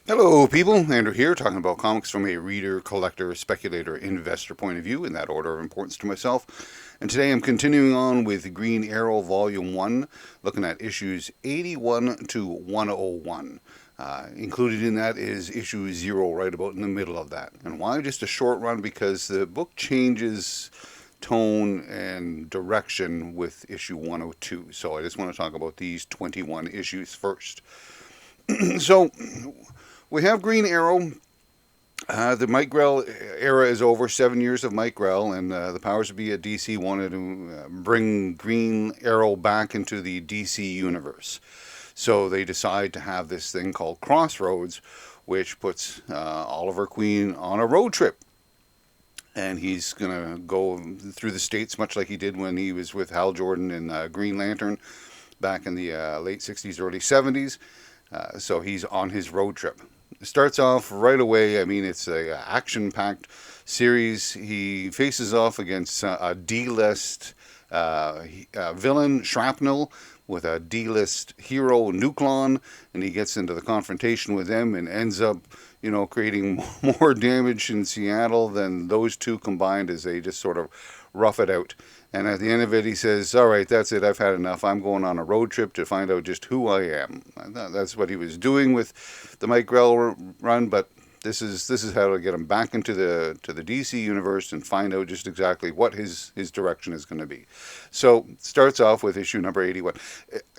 Hello, people. Andrew here, talking about comics from a reader, collector, speculator, investor point of view, in that order of importance to myself. And today I'm continuing on with Green Arrow Volume 1, looking at issues 81 to 101. Included in that is issue 0, right about in the middle of that. And why just a short run? Because the book changes tone and direction with issue 102. So I just want to talk about these 21 issues first. So we have Green Arrow. The Mike Grell era is over. 7 years of Mike Grell, and the powers that be at DC wanted to bring Green Arrow back into the DC universe. So they decide to have this thing called Crossroads, which puts Oliver Queen on a road trip. And he's going to go through the states much like he did when he was with Hal Jordan in Green Lantern back in the late 60s, early 70s. So he's on his road trip. It starts off right away. I mean, it's a action-packed series. He faces off against a D-list villain, Shrapnel, with a D-list hero, Nuklon, and he gets into the confrontation with them and ends up, creating more damage in Seattle than those two combined as they just sort of rough it out. And at the end of it, he says, all right, that's it. I've had enough. I'm going on a road trip to find out just who I am. That's what he was doing with the Mike Grell run, but this is how to get him back into the DC universe and find out just exactly what his direction is going to be. So it starts off with issue number 81.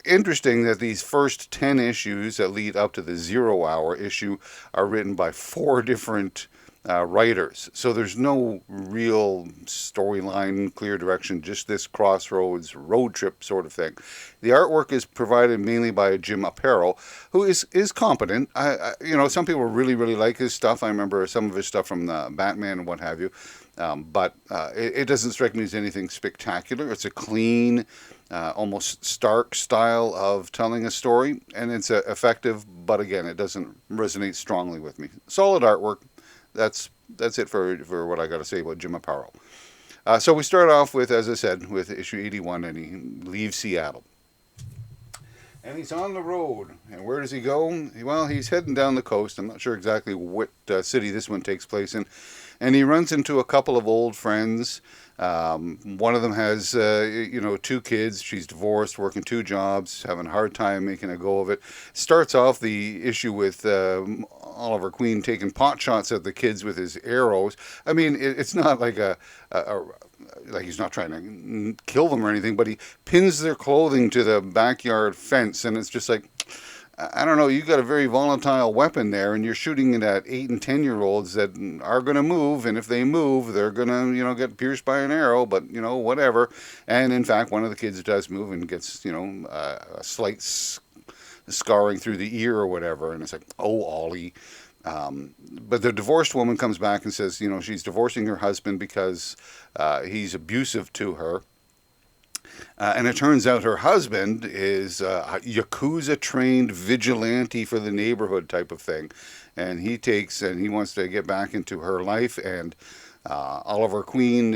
Interesting that these first 10 issues that lead up to the 0-hour issue are written by 4 different writers. So there's no real storyline, clear direction, just this crossroads road trip sort of thing. The artwork is provided mainly by Jim Aparo, who is competent. Some people really, really like his stuff. I remember some of his stuff from Batman and what have you. But it doesn't strike me as anything spectacular. It's a clean, almost stark style of telling a story, and it's effective, but again, it doesn't resonate strongly with me. Solid artwork. That's it for what I got to say about Jim Aparo. So we start off with, as I said, with issue 81, and he leaves Seattle. And he's on the road. And where does he go? Well, he's heading down the coast. I'm not sure exactly what city this one takes place in. And he runs into a couple of old friends. One of them has, 2 kids. She's divorced, working 2 jobs, having a hard time making a go of it. Starts off the issue with Oliver Queen taking pot shots at the kids with his arrows. I mean, it's not like like he's not trying to kill them or anything, but he pins their clothing to the backyard fence, and it's just like, I don't know, you got a very volatile weapon there, and you're shooting it at 8 and 10-year-olds that are going to move, and if they move, they're going to, get pierced by an arrow, but, whatever. And in fact, one of the kids does move and gets, a slight scarring through the ear or whatever, and it's like, oh, Ollie. But the divorced woman comes back and says, she's divorcing her husband because he's abusive to her. And it turns out her husband is a Yakuza-trained vigilante for the neighborhood type of thing. And he wants to get back into her life, and Oliver Queen,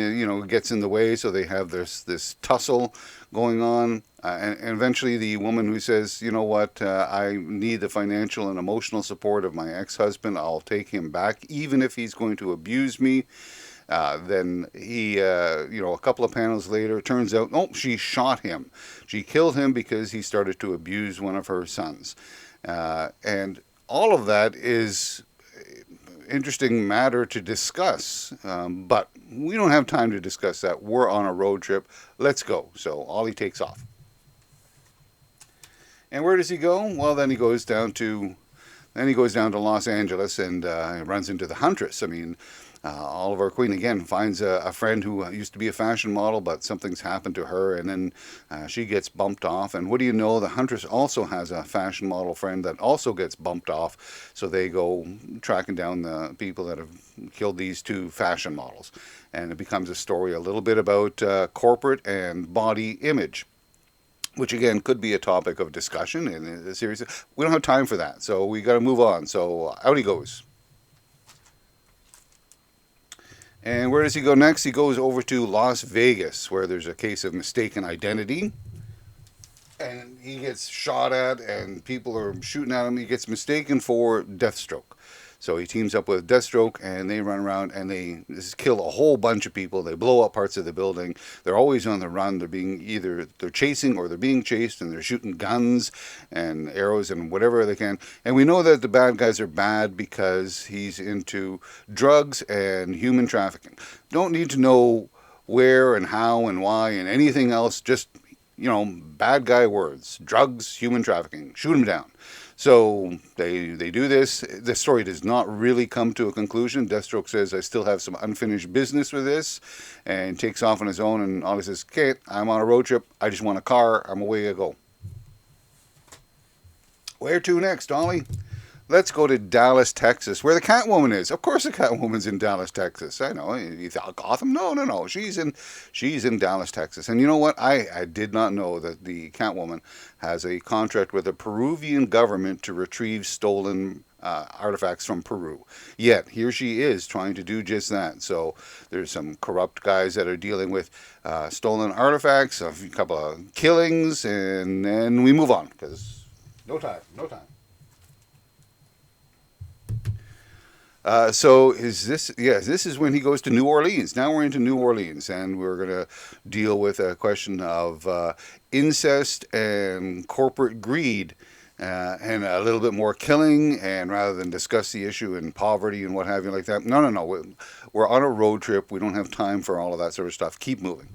gets in the way, so they have this tussle going on. And eventually the woman who says, you know what, I need the financial and emotional support of my ex-husband. I'll take him back, even if he's going to abuse me. Then he, a couple of panels later, it turns out, she shot him. She killed him because he started to abuse one of her sons. And all of that is interesting matter to discuss, but we don't have time to discuss that. We're on a road trip. Let's go. So Ollie takes off. And where does he go? Well, then he goes down to Los Angeles and runs into the Huntress. I mean, Oliver Queen again finds a friend who used to be a fashion model, but something's happened to her, and then she gets bumped off. And what do you know? The Huntress also has a fashion model friend that also gets bumped off. So they go tracking down the people that have killed these 2 fashion models, and it becomes a story a little bit about corporate and body image, which again could be a topic of discussion in the series. We don't have time for that, so we got to move on. So out he goes. And where does he go next? He goes over to Las Vegas, where there's a case of mistaken identity. and he gets shot at, and people are shooting at him. He gets mistaken for Deathstroke. So he teams up with Deathstroke, and they run around and they just kill a whole bunch of people. They blow up parts of the building. They're always on the run. They're chasing or they're being chased, and they're shooting guns and arrows and whatever they can. And we know that the bad guys are bad because he's into drugs and human trafficking. Don't need to know where and how and why and anything else. Just bad guy words: drugs, human trafficking. Shoot him down. So they do this. The story does not really come to a conclusion. Deathstroke says, I still have some unfinished business with this, and takes off on his own. And Ollie says, okay, I'm on a road trip. I just want a car. I'm away I go. Where to next, Ollie? Let's go to Dallas, Texas, where the Catwoman is. Of course, the Catwoman's in Dallas, Texas. I know. You thought Gotham? No. She's in Dallas, Texas. And you know what? I did not know that the Catwoman has a contract with the Peruvian government to retrieve stolen artifacts from Peru. Yet here she is trying to do just that. So there's some corrupt guys that are dealing with stolen artifacts, a couple of killings, and then we move on because no time. So is this? Yes, this is when he goes to New Orleans. Now we're into New Orleans, and we're going to deal with a question of incest and corporate greed, and a little bit more killing. And rather than discuss the issue in poverty and what have you like that, no. We're on a road trip. We don't have time for all of that sort of stuff. Keep moving.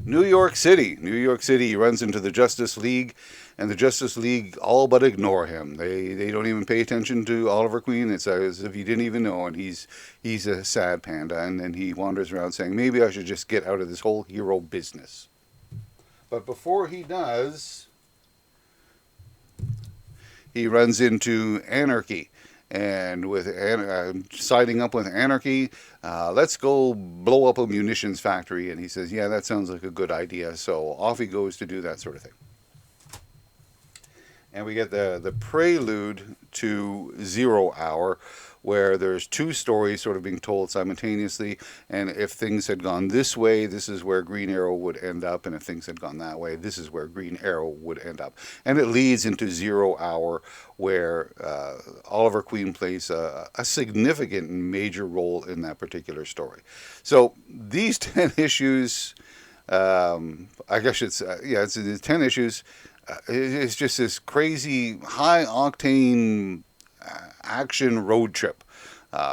New York City. He runs into the Justice League, and the Justice League all but ignore him. They don't even pay attention to Oliver Queen. It's as if he didn't even know, and he's a sad panda. And then he wanders around saying, maybe I should just get out of this whole hero business. But before he does, he runs into Anarchy. And with siding up with Anarchy, let's go blow up a munitions factory. And he says, yeah, that sounds like a good idea. So off he goes to do that sort of thing. And we get the prelude to Zero Hour, where there's two stories sort of being told simultaneously. And if things had gone this way, this is where Green Arrow would end up. And if things had gone that way, this is where Green Arrow would end up. And it leads into Zero Hour, where Oliver Queen plays a significant and major role in that particular story. So these 10 issues, I guess it's 10 issues. It's just this crazy, high-octane action road trip.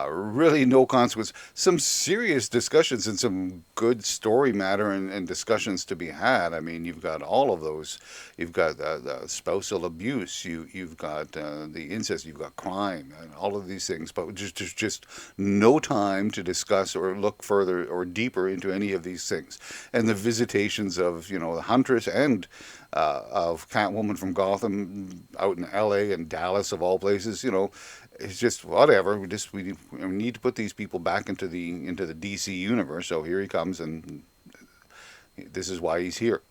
Really no consequence. Some serious discussions and some good story matter and discussions to be had. I mean, you've got all of those. You've got the spousal abuse. You've got the incest. You've got crime and all of these things. But just no time to discuss or look further or deeper into any of these things. And the visitations of the Huntress and of Catwoman from Gotham out in L.A. and Dallas of all places. It's just whatever. We need to put these people back into the DC universe. So here he comes, and this is why he's here.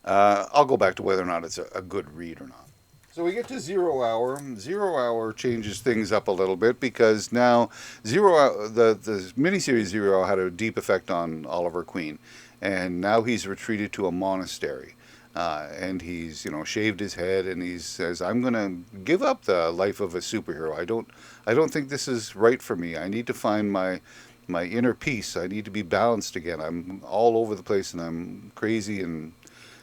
I'll go back to whether or not it's a good read or not. So we get to Zero Hour. Zero Hour changes things up a little bit because now Zero Hour, the miniseries Zero Hour had a deep effect on Oliver Queen, and now he's retreated to a monastery. And he's shaved his head, and he says, I'm going to give up the life of a superhero. I don't think this is right for me. I need to find my inner peace. I need to be balanced again. I'm all over the place and I'm crazy, and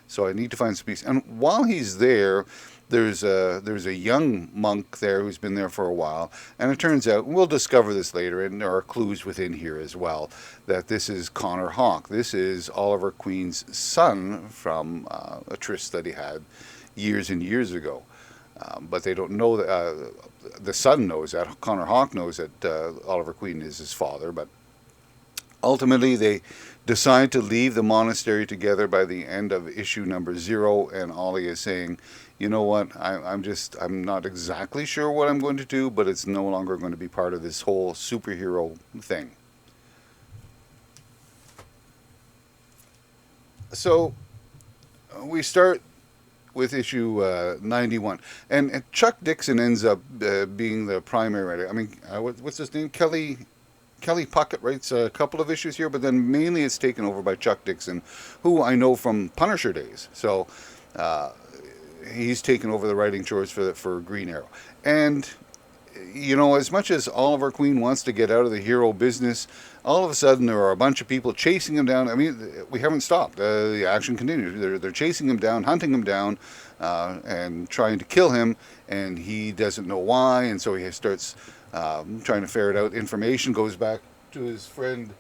so I need to find some peace. And while he's there, there's a young monk there who's been there for a while, and it turns out, we'll discover this later, and there are clues within here as well, that this is Conner Hawke. This is Oliver Queen's son from a tryst that he had years and years ago. But they don't know that the son knows that. Conner Hawke knows that Oliver Queen is his father, but ultimately they decide to leave the monastery together by the end of issue number 0, and Ollie is saying, you know what, I'm not exactly sure what I'm going to do, but it's no longer going to be part of this whole superhero thing. So we start with issue 91, and Chuck Dixon ends up being the primary writer. I mean, what's his name? Kelly Kelly Puckett writes a couple of issues here, but then mainly it's taken over by Chuck Dixon, who I know from Punisher days. So uh, he's taken over the writing chores for Green Arrow. And as much as Oliver Queen wants to get out of the hero business, all of a sudden there are a bunch of people chasing him down. I mean, we haven't stopped. The action continues. They're chasing him down, hunting him down, and trying to kill him, and he doesn't know why, and so he starts trying to ferret out information, goes back to his friend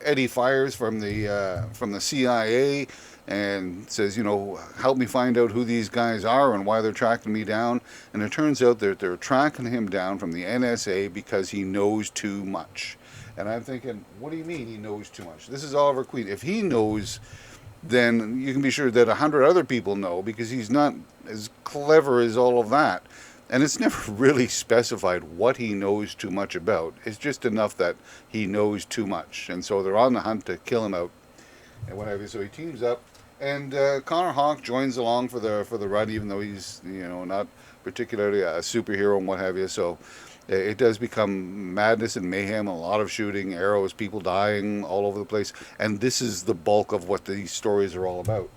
Eddie Fires from the CIA, and says, help me find out who these guys are and why they're tracking me down. And it turns out that they're tracking him down from the NSA because he knows too much. And I'm thinking, what do you mean he knows too much? This is Oliver Queen. If he knows, then you can be sure that 100 other people know, because he's not as clever as all of that. And it's never really specified what he knows too much about. It's just enough that he knows too much. And so they're on the hunt to kill him out and whatever. So he teams up, and Conner Hawke joins along for the run, even though he's not particularly a superhero and what have you. So it does become madness and mayhem, a lot of shooting, arrows, people dying all over the place. And this is the bulk of what these stories are all about.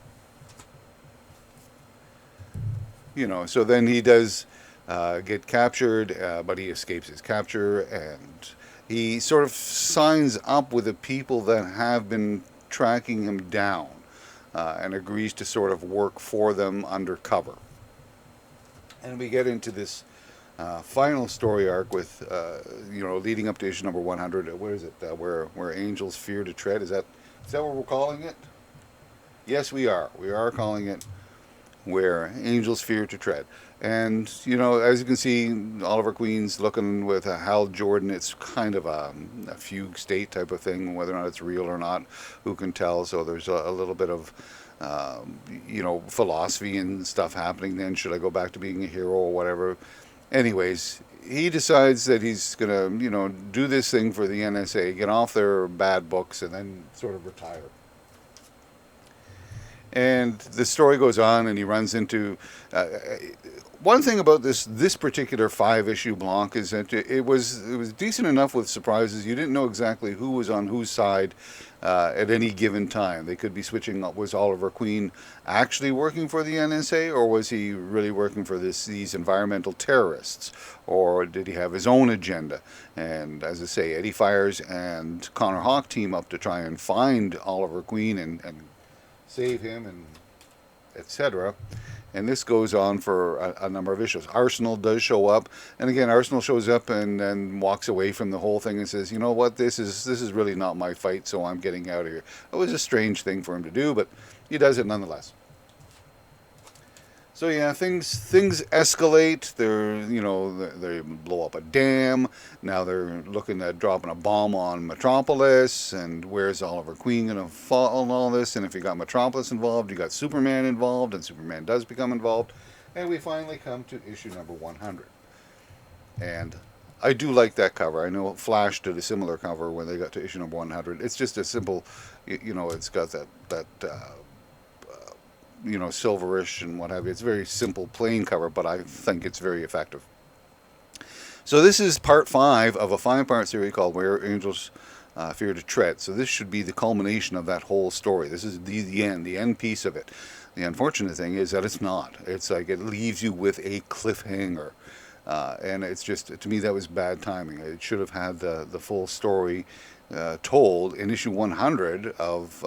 So then he does get captured, but he escapes his capture, and he sort of signs up with the people that have been tracking him down, and agrees to sort of work for them undercover. And we get into this final story arc with, leading up to issue number 100. Where is it? Where angels fear to tread. Is that what we're calling it? Yes, we are. We are calling it Where Angels Fear to Tread. And, as you can see, Oliver Queen's looking with Hal Jordan. It's kind of a fugue state type of thing, whether or not it's real or not, who can tell? So there's a little bit of, philosophy and stuff happening then. Should I go back to being a hero or whatever? Anyways, he decides that he's going to, do this thing for the NSA, get off their bad books, and then sort of retire. And the story goes on, and he runs into one thing about this particular 5-issue block is that it was decent enough with surprises. You didn't know exactly who was on whose side at any given time. They could be switching up. Was Oliver Queen actually working for the NSA, or was he really working for these environmental terrorists, or did he have his own agenda? And as I say, Eddie Fires and Conner Hawke team up to try and find Oliver Queen and save him, and etc. And this goes on for a number of issues. Arsenal does show up, and again, Arsenal shows up and then walks away from the whole thing and says, "You know what? This is really not my fight, so I'm getting out of here." It was a strange thing for him to do, but he does it nonetheless. So yeah, things escalate. They blow up a dam. Now they're looking at dropping a bomb on Metropolis. And where's Oliver Queen going to fall in all this? And if you got Metropolis involved, you got Superman involved, and Superman does become involved. And we finally come to issue number 100. And I do like that cover. I know Flash did a similar cover when they got to issue number 100. It's just a simple, it's got that silverish and what have you. It's a very simple, plain cover, but I think it's very effective. So this is part 5 of a 5-part series called Where Angels Fear to Tread. So this should be the culmination of that whole story. This is the end piece of it. The unfortunate thing is that it's not. It's like it leaves you with a cliffhanger. And it's just, to me, that was bad timing. It should have had the full story told in issue 100 of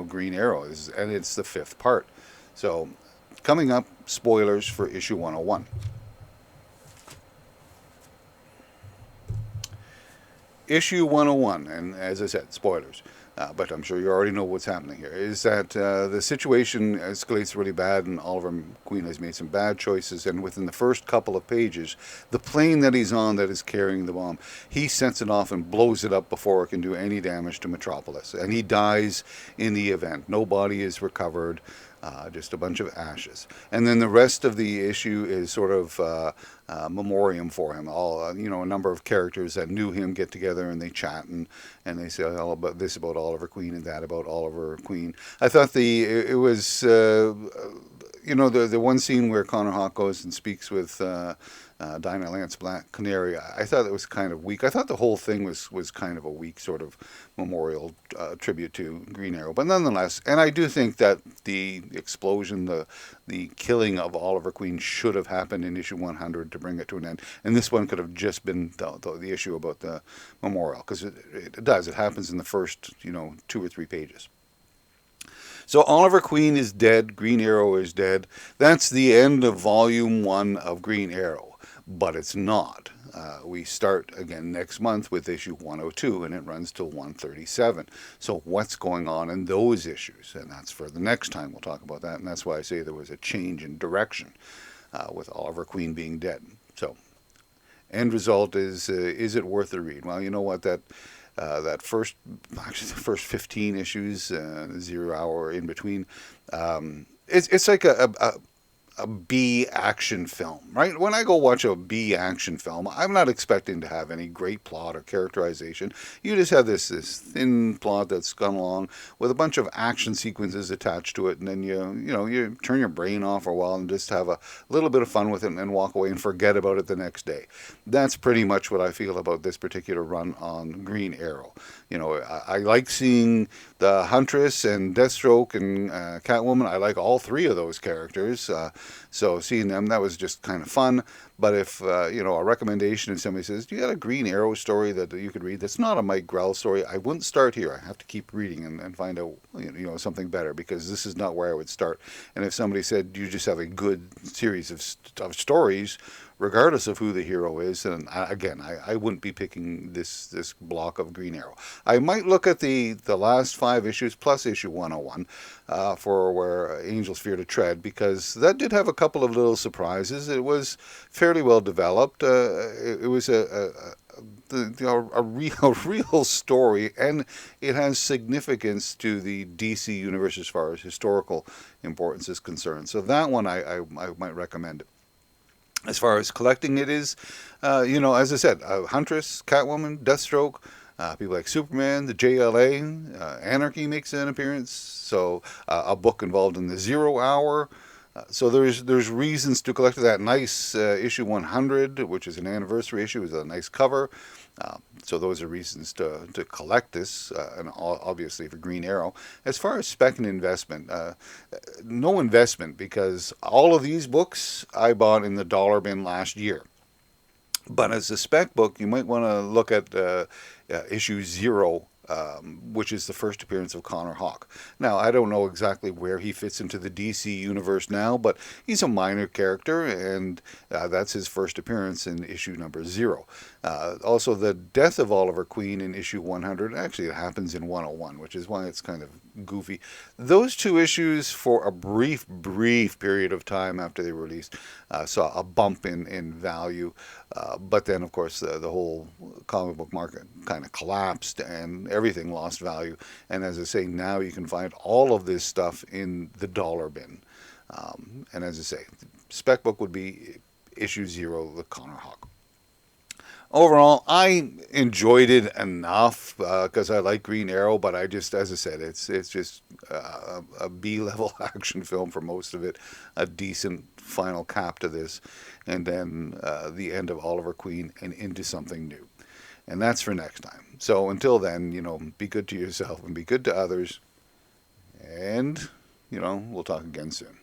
Green Arrow, and it's the 5th part. So, coming up, spoilers for issue 101. Issue 101, and as I said, spoilers, but I'm sure you already know what's happening here, is that the situation escalates really bad, and Oliver Queen has made some bad choices, and within the first couple of pages, the plane that he's on that is carrying the bomb, he sets it off and blows it up before it can do any damage to Metropolis, and he dies in the event. No body is recovered. Just a bunch of ashes. And then the rest of the issue is sort of memoriam for him. All a number of characters that knew him get together and they chat and they say all about this about Oliver Queen and that about Oliver Queen. I thought it was the one scene where Conner Hawke goes and speaks with Dinah Lance Black Canary, I thought it was kind of weak. I thought the whole thing was kind of a weak sort of memorial tribute to Green Arrow. But nonetheless, and I do think that the explosion, the killing of Oliver Queen should have happened in issue 100 to bring it to an end. And this one could have just been the issue about the memorial, because it does. It happens in the first 2 or 3 pages. So Oliver Queen is dead, Green Arrow is dead. That's the end of Volume 1 of Green Arrow. But it's not. We start again next month with issue 102, and it runs till 137. So what's going on in those issues? And that's for the next time. We'll talk about that. And that's why I say there was a change in direction with Oliver Queen being dead. So end result is it worth the read? Well, you know what, that first, actually the first 15 issues, 0 hour in between, it's like a B action film, right? When I go watch a B action film, I'm not expecting to have any great plot or characterization. You just have this thin plot that's gone along with a bunch of action sequences attached to it, and then you turn your brain off for a while and just have a little bit of fun with it and walk away and forget about it the next day. That's pretty much what I feel about this particular run on Green Arrow. I like seeing the Huntress and Deathstroke and Catwoman. I like all 3 of those characters. So seeing them, that was just kind of fun. But if, a recommendation, if somebody says, do you got a Green Arrow story that you could read that's not a Mike Grell story, I wouldn't start here. I have to keep reading and find out, something better, because this is not where I would start. And if somebody said, you just have a good series of stories, regardless of who the hero is, and I wouldn't be picking this block of Green Arrow. I might look at the last 5 issues plus issue 101 for Where Angels Fear to Tread, because that did have a couple of little surprises. It was fairly well developed. It was a real story, and it has significance to the DC universe as far as historical importance is concerned. So that one I might recommend it. As far as collecting it is, as I said, Huntress, Catwoman, Deathstroke, people like Superman, the JLA, Anarchy makes an appearance, so a book involved in the 0 Hour. So there's reasons to collect that. Nice issue 100, which is an anniversary issue, is a nice cover. So those are reasons to collect this, and obviously for Green Arrow. As far as spec and investment, no investment, because all of these books I bought in the dollar bin last year. But as a spec book, you might want to look at issue 0, which is the first appearance of Conner Hawke. Now, I don't know exactly where he fits into the DC universe now, but he's a minor character, and that's his first appearance in issue number 0. Also, the death of Oliver Queen in issue 100, actually it happens in 101, which is why it's kind of goofy. Those 2 issues, for a brief period of time after they were released, saw a bump in value, but then, of course, the whole comic book market kind of collapsed, and everything lost value. And as I say, now you can find all of this stuff in the dollar bin. And as I say, spec book would be issue 0, the Conner Hawke. Overall, I enjoyed it enough because I like Green Arrow, but I just, as I said, it's just a B-level action film for most of it, a decent final cap to this, and then the end of Oliver Queen and into something new. And that's for next time. So until then, be good to yourself and be good to others, and, we'll talk again soon.